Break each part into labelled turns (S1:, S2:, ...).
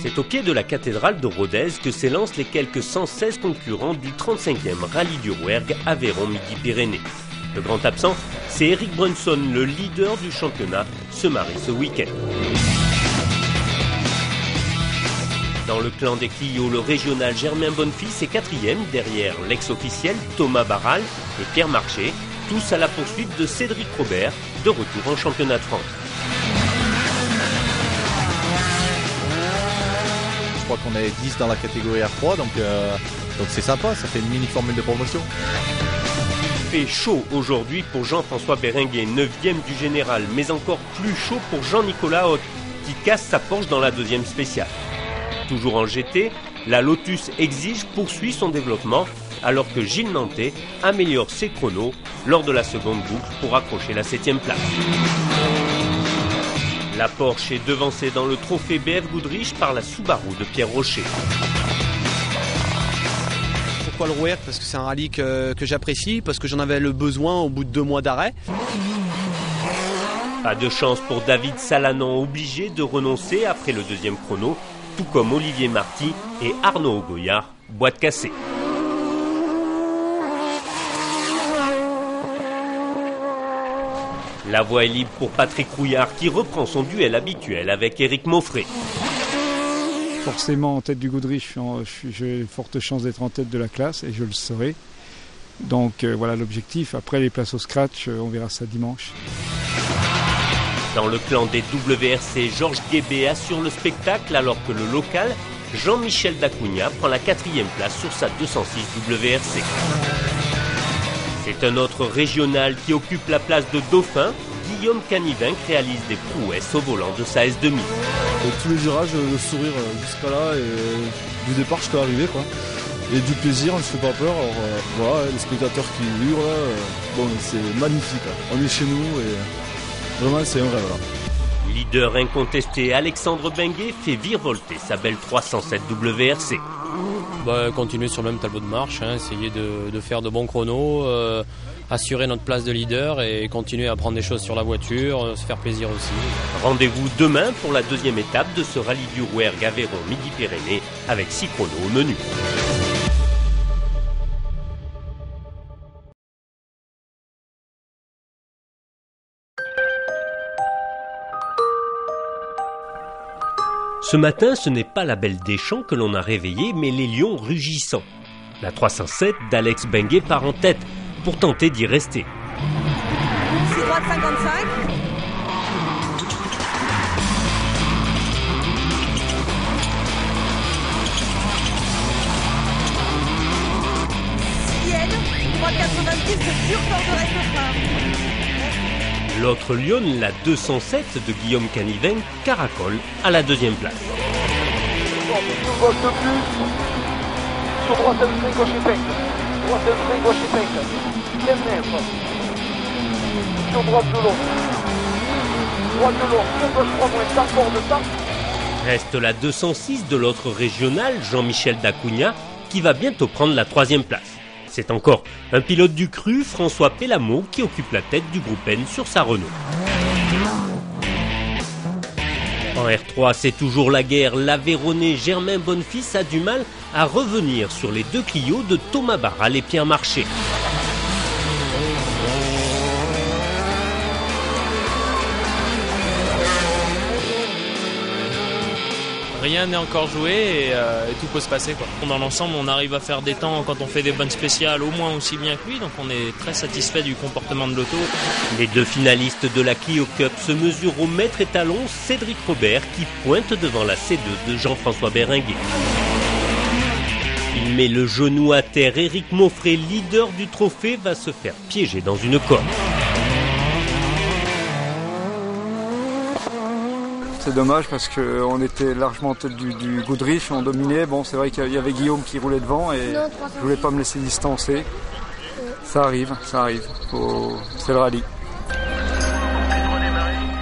S1: C'est au pied de la cathédrale de Rodez que s'élancent les quelques 116 concurrents du 35e rallye du Rouergue Aveyron-Midi-Pyrénées. Le grand absent, c'est Eric Brunson, le leader du championnat, se marie ce week-end. Dans le clan des Clio, le régional Germain Bonnefils est 4e derrière l'ex-officiel Thomas Barral et Pierre Marché, tous à la poursuite de Cédric Robert, de retour en championnat de France.
S2: Je crois qu'on est 10 dans la catégorie R3, donc c'est sympa, ça fait une mini-formule de promotion.
S1: Il fait chaud aujourd'hui pour Jean-François Béringuet, 9e du général, mais encore plus chaud pour Jean-Nicolas Haute, qui casse sa Porsche dans la deuxième spéciale. Toujours en GT, la Lotus Exige poursuit son développement, alors que Gilles Nantais améliore ses chronos lors de la seconde boucle pour accrocher la 7e place. La Porsche est devancée dans le trophée BF Goodrich par la Subaru de Pierre Rocher.
S3: Pourquoi le Rouergue ? Parce que c'est un rallye que j'apprécie, parce que j'en avais le besoin au bout de 2 mois d'arrêt.
S1: Pas de chance pour David Salanon, obligé de renoncer après le deuxième chrono, tout comme Olivier Marty et Arnaud Augoyard, boîte cassée. La voie est libre pour Patrick Rouillard qui reprend son duel habituel avec Éric Mauffret.
S4: Forcément en tête du Goodrich, j'ai forte chance d'être en tête de la classe et je le serai. Donc voilà l'objectif. Après les places au scratch, on verra ça dimanche.
S1: Dans le clan des WRC, Georges Guébé assure le spectacle alors que le local, Jean-Michel Dacunha, prend la 4e place sur sa 206 WRC. C'est un autre régional qui occupe la place de Dauphin. Guillaume Canivinck réalise des prouesses au volant de sa S2000.
S5: Et tous les virages, le sourire jusqu'à là et du départ jusqu'à l'arrivée, quoi. Et du plaisir, on ne se fait pas peur. Alors voilà, les spectateurs qui hurlent, bon, c'est magnifique. Là. On est chez nous et vraiment c'est un rêve là.
S1: Leader incontesté, Alexandre Benguet fait virevolter sa belle 307 WRC.
S6: Continuer sur le même tableau de marche, essayer de faire de bons chronos, assurer notre place de leader et continuer à apprendre des choses sur la voiture, se faire plaisir aussi.
S1: Rendez-vous demain pour la deuxième étape de ce rallye du Rouergue Aveyron Midi-Pyrénées avec 6 chronos au menu. Ce matin, ce n'est pas la belle Deschamps que l'on a réveillée, mais les lions rugissants. La 307 d'Alex Benguet part en tête pour tenter d'y rester.
S7: 6 droite 55. Sienne, droite 90, de pur temps de reste frein.
S1: L'autre lionne, la 207 de Guillaume Canivinck, caracole à la deuxième place.
S8: Une bosse de plus. Sur droite un trait, gauche et peigne. Droite un trait, gauche et peigne. 15 mètres. Sur droite de long. Droite de long. Sur gauche 3 moins 100 fort de temps.
S1: Reste la 206 de l'autre régional, Jean-Michel Dacunha, qui va bientôt prendre la 3e place. C'est encore un pilote du cru, François Pellamo, qui occupe la tête du groupe N sur sa Renault. En R3, c'est toujours la guerre. L'Aveyronais Germain Bonnefils a du mal à revenir sur les 2 Clio de Thomas Barral et Pierre Marché.
S6: Rien n'est encore joué et tout peut se passer, quoi. Dans l'ensemble, on arrive à faire des temps quand on fait des bonnes spéciales au moins aussi bien que lui, donc on est très satisfait du comportement de l'auto.
S1: Les 2 finalistes de la Clio Cup se mesurent au maître étalon Cédric Robert qui pointe devant la C2 de Jean-François Béringuet. Il met le genou à terre. Éric Mauffret, leader du trophée, va se faire piéger dans une corde.
S9: C'est dommage parce qu'on était largement en tête du Goodrich, on dominait. Bon, c'est vrai qu'il y avait Guillaume qui roulait devant et je voulais pas me laisser distancer. Ça arrive. C'est le rallye.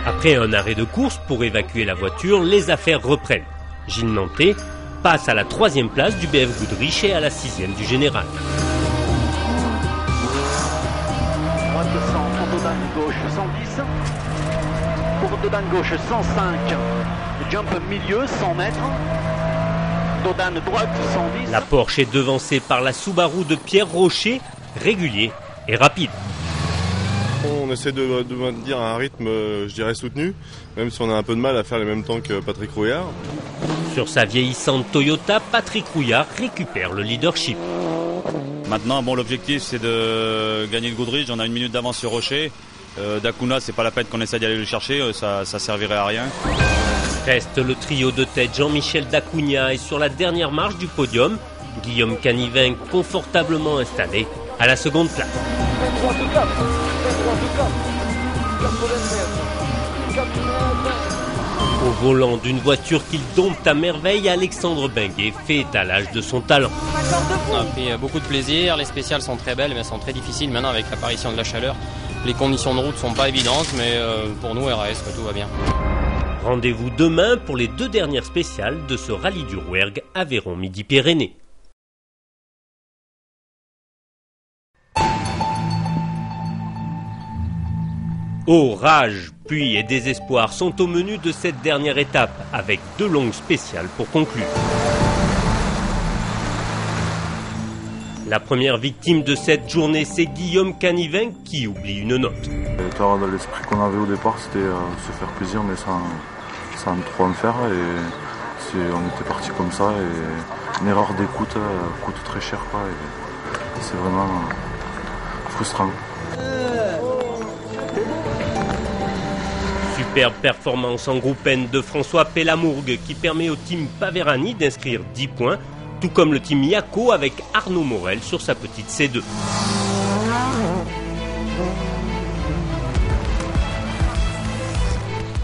S1: Après un arrêt de course pour évacuer la voiture, les affaires reprennent. Gilles Nantais passe à la 3e place du BF Goodrich et à la 6e du général.
S8: Droite de 100, tour de gauche 110. Courbe de gauche 105.
S10: jump milieu, 100 mètres. Dodane droite, 110.
S1: La Porsche est devancée par la Subaru de Pierre Rocher, régulier et rapide.
S11: On essaie de maintenir un rythme, je dirais, soutenu, même si on a un peu de mal à faire les mêmes temps que Patrick Rouillard.
S1: Sur sa vieillissante Toyota, Patrick Rouillard récupère le leadership.
S12: Maintenant, l'objectif c'est de gagner le Goodrich. On a 1 minute d'avance sur Rocher. D'Acuna, c'est pas la peine qu'on essaie d'aller le chercher, ça servirait à rien.
S1: Reste le trio de tête Jean-Michel Dacugna et sur la dernière marche du podium, Guillaume Canivin confortablement installé à la seconde place. Au volant d'une voiture qu'il dompte à merveille, Alexandre Benguet fait étalage de son talent.
S13: On a pris beaucoup de plaisir, les spéciales sont très belles mais elles sont très difficiles maintenant avec l'apparition de la chaleur. Les conditions de route sont pas évidentes mais pour nous RAS tout va bien.
S1: Rendez-vous demain pour les 2 dernières spéciales de ce rallye du Rouergue Aveyron Midi-Pyrénées. Rage, pluie et désespoir sont au menu de cette dernière étape, avec 2 longues spéciales pour conclure. La première victime de cette journée, c'est Guillaume Canivin qui oublie une note.
S14: L'esprit qu'on avait au départ, c'était se faire plaisir, mais sans trop en faire. Et on était parti comme ça, et une erreur d'écoute coûte très cher, quoi, et c'est vraiment frustrant.
S1: Superbe performance en groupe N de François Pellamourgue qui permet au team Paverani d'inscrire 10 points, tout comme le team Yako avec Arnaud Morel sur sa petite C2.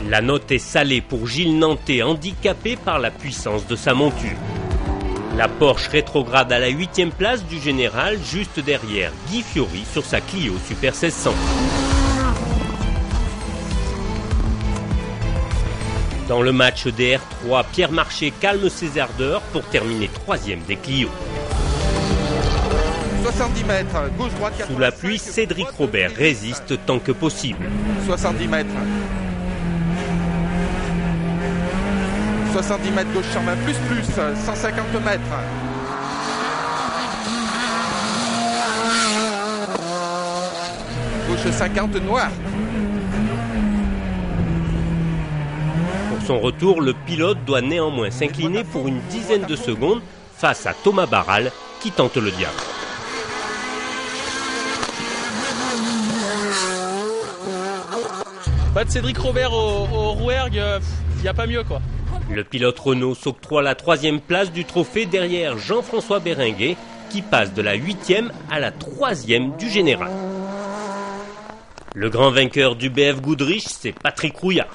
S1: La note est salée pour Gilles Nantais, handicapé par la puissance de sa monture. La Porsche rétrograde à la 8e place du général, juste derrière Guy Fiori sur sa Clio Super 1600. Dans le match DR3, Pierre Marché calme ses ardeurs pour terminer 3e des Clio.
S15: 70 mètres, gauche-droite.
S1: Sous la pluie, Cédric Robert résiste tant que possible.
S15: 70 mètres. 70 mètres gauche 120 plus, 150 mètres. Gauche 50 noir.
S1: Pour son retour, le pilote doit néanmoins s'incliner pour une dizaine de secondes face à Thomas Barral qui tente le diable.
S6: Pas de Cédric Robert au Rouergue, il n'y a pas mieux quoi.
S1: Le pilote Renault s'octroie la 3e place du trophée derrière Jean-François Béringuet qui passe de la 8e à la 3e du général. Le grand vainqueur du BF Goodrich, c'est Patrick Rouillard.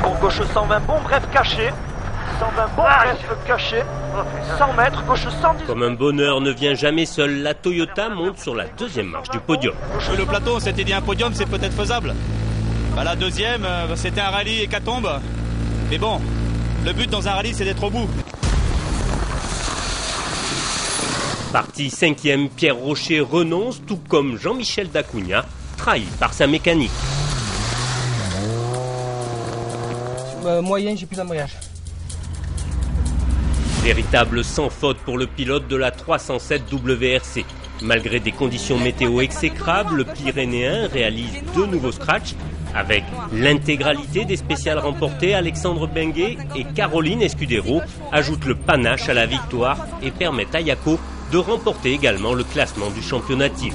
S8: Pour gauche 120, bon bref caché. 120, bon bref caché. 100 mètres, gauche 110.
S1: Comme un bonheur ne vient jamais seul, la Toyota monte sur la 2e marche du podium.
S12: Le plateau, on s'était dit un podium, c'est peut-être faisable. La 2e, c'était un rallye hécatombe. Mais bon, le but dans un rallye, c'est d'être au bout.
S1: Parti 5e, Pierre Rocher renonce, tout comme Jean-Michel Dacugna, trahi par sa mécanique.
S16: Moyen, j'ai plus d'embrayage.
S1: Véritable sans faute pour le pilote de la 307 WRC. Malgré des conditions météo exécrables, le Pyrénéen réalise 2 nouveaux scratchs. Avec l'intégralité des spéciales remportées, Alexandre Benguet et Caroline Escudero ajoutent le panache à la victoire et permettent à Yako de remporter également le classement du championnat team.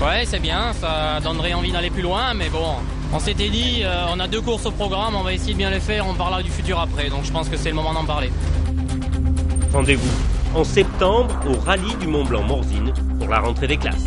S13: Ouais, c'est bien, ça donnerait envie d'aller plus loin, mais bon, on s'était dit, on a 2 courses au programme, on va essayer de bien les faire, on parlera du futur après, donc je pense que c'est le moment d'en parler.
S1: Rendez-vous en septembre au rallye du Mont-Blanc-Morzine pour la rentrée des classes.